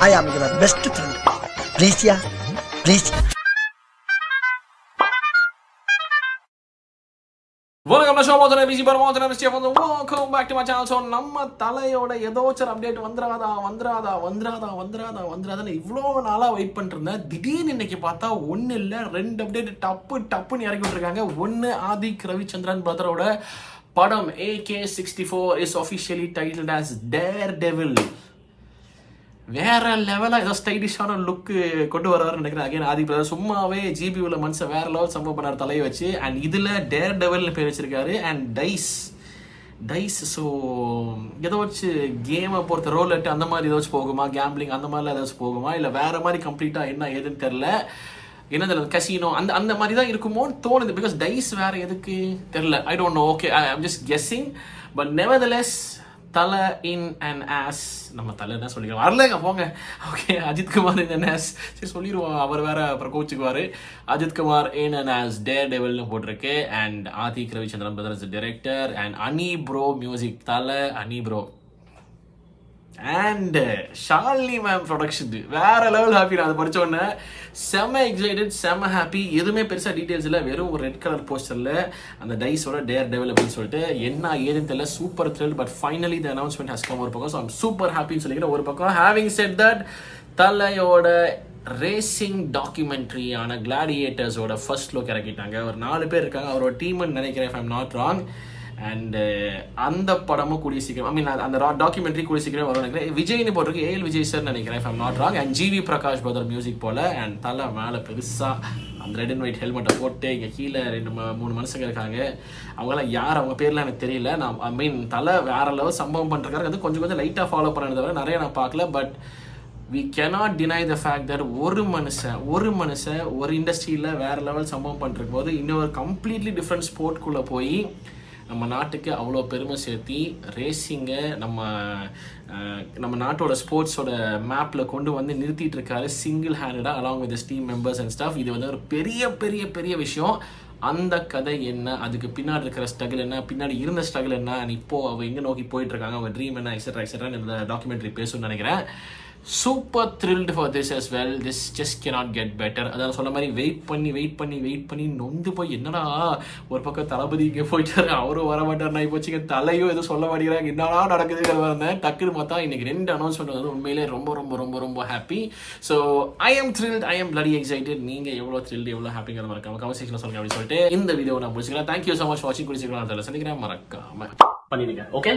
I am your best friend. Please, yeah. Please. வணக்கம் நான் ஷோபா பிசி பரமாத்தான் மிஸ்டர் வந்து welcome back to my channel. So நம்ம தலையோட ஏதோ ஒரு அப்டேட் வந்துராதான்னு இவ்வளோ நாளாக வெயிட் பண்ணிருந்தேன். திடீர்னு இன்னைக்கு பார்த்தா ஒன்று இல்லை 2 அப்டேட் டப்புன்னு இறக்கி விட்டுருக்காங்க. ஒன்று ஆதிக் ரவிச்சந்திரன் பிரதரோட படம் AK-64 is officially titled as Daredevil. வேற லெவலாக ஏதோ ஸ்டைலிஷான லுக்கு கொண்டு வர்றாருன்னு நினைக்கிறேன். அகைன் ஆதிக் பிரதர் சும்மாவே ஜிபி உள்ள மனுஷன் வேற லெவல் சம்பவம் பண்ணார் தலையை வச்சு. அண்ட் இதில் டேர்டெவில்னு பேர் வச்சிருக்காரு. அண்ட் டைஸ் ஸோ ஏதோ வச்சு கேமை பொறுத்த ரோலெட்டு அந்த மாதிரி ஏதாச்சும் போகுமா, கேம்பிளிங் அந்த மாதிரிலாம் ஏதாச்சும் போகுமா, இல்லை வேற மாதிரி கம்ப்ளீட்டாக என்ன ஏதுன்னு தெரில. என்னது கசினோ அந்த மாதிரி தான் இருக்குமோன்னு தோணுது. பிகாஸ் டைஸ் வேற எதுக்கு தெரில. I don't know. Okay, I am just guessing. But nevertheless தலை இன் அண்ட் ஆஸ், நம்ம தலை தான் சொல்லிக்கிறோம், வரலங்க போங்க. Okay, Ajithkumar in and as, சரி சொல்லிடுவோம், அவர் வேற அப்புறம் கோச்சுக்குவார். அஜித்குமார் இன் அண்ட் ஆஸ் டேர்டெவில்னு போட்டிருக்கு. And Adhik Ravichandran brother is director. And அனி ப்ரோ மியூசிக், தலை அனி bro and Shalini ma'am production. வேற லெவல் ஹாப்பி. நான் அதை படித்த உடனே செம்ம எக்ஸைட்டட், செம்ம ஹாப்பி. எதுவுமே பெருசாக டீட்டெயில்ஸ் இல்லை, வெறும் ஒரு ரெட் கலர் போஸ்டரில் அந்த டைஸோட டேர்டெவில் அப்படின்னு சொல்லிட்டு என்ன ஏதுன்னு தெரியல. Super thrill. But finally the announcement has come ஒரு பக்கம். ஸோ ஐம் சூப்பர் ஹாப்பின்னு சொல்லிக்கிறேன் ஒரு பக்கம். ஹேவிங் செட் தட், தலையோட ரேசிங் டாக்குமெண்ட்ரியான கிளாடியேட்டர்ஸோட ஃபர்ஸ்ட் லுக் இறக்கிட்டாங்க. ஒரு 4 பேர் இருக்காங்க அவரோட டீம்னு நினைக்கிறேன், if I'm not wrong. And அந்த படமும் கூடிய சீக்கிரம், ஐ மீன் அந்த டாக்குமெண்ட்ரி கூடிய சீக்கிரம் வரும் நினைக்கிறேன். விஜய்னு போட்டிருக்கு, ஏஎல் விஜய் சார் நினைக்கிறேன், if I'm not wrong. And GV Prakash brother music போல. அண்ட் தலை மேலே பெருசாக அந்த ரெட் அண்ட் ஒயிட் ஹெல்மெட்டை போட்டு இங்கே கீழே 2-3 மனுஷங்க இருக்காங்க. அவங்களாம் யார், அவங்க பேர்லாம் எனக்கு தெரியல. நான் ஐ மீன் தலை வேற லெவல் சம்பவம் பண்ணுறாரு. அது கொஞ்சம் லைட்டாக ஃபாலோ பண்ணது தவிர நிறைய நான் பார்க்கல. But we cannot deny the fact that ஒரு மனுஷன் ஒரு இண்டஸ்ட்ரியில் வேற லெவல் சம்பவம் பண்ணிருக்கும் போது இன்னொரு கம்ப்ளீட்லி டிஃப்ரெண்ட் ஸ்போர்ட்குள்ளே போய் நம்ம நாட்டுக்கு அவ்வளோ பெருமை சேர்த்தி ரேசிங்கை நம்ம நாட்டோட ஸ்போர்ட்ஸோட மேப்பில் கொண்டு வந்து நிறுத்திட்டு இருக்காரு சிங்கிள் ஹேண்டடாக along with team members and staff. இது வந்து ஒரு பெரிய விஷயம். அந்த கதை என்ன, அதுக்கு பின்னாடி இருக்கிற ஸ்ட்ரகிள் என்ன, பின்னாடி இருந்த ஸ்ட்ரகிள் என்ன, இப்போது அவங்க எங்கே நோக்கி போயிட்டு இருக்காங்க, அவங்க ட்ரீம் என்ன, எக்ஸெட்ரா இந்த டாக்குமெண்ட்ரி பேசணும்னு நினைக்கிறேன். Super thrilled for this as well. This just cannot get better. அதான் சொல்ல மாதிரி வெயிட் பண்ணி நொந்து போய் என்னடா ஒரு பக்கம் தளபதி இங்கே போயிட்டாரு, அவரும் வர மாட்டார், நான் இப்போ வச்சுக்க தலையும் எதுவும் சொல்ல மாட்டேங்கிறாங்க, என்னடா நடக்குதுங்கிற வந்தேன். டக்குன்னு பார்த்தா இன்னைக்கு 2 அனௌன்ஸ்மெண்ட் வந்து உண்மையிலே ரொம்ப happy. So I am thrilled, I am bloody excited. நீங்கள் எவ்வளோ த்ரில்டு எவ்வளோ ஹாப்பிங்கிற மறக்காம கமெண்ட் சொல்லுங்க அப்படின்னு சொல்லிட்டு இந்த வீடியோ நான் முடிச்சுக்கிறேன். தேங்க்யூ ஸோ மச் வாட்சிங். குடிச்சிக்கலாம் சந்திக்கிறேன், மறக்காம பண்ணிடுங்க. ஓகே.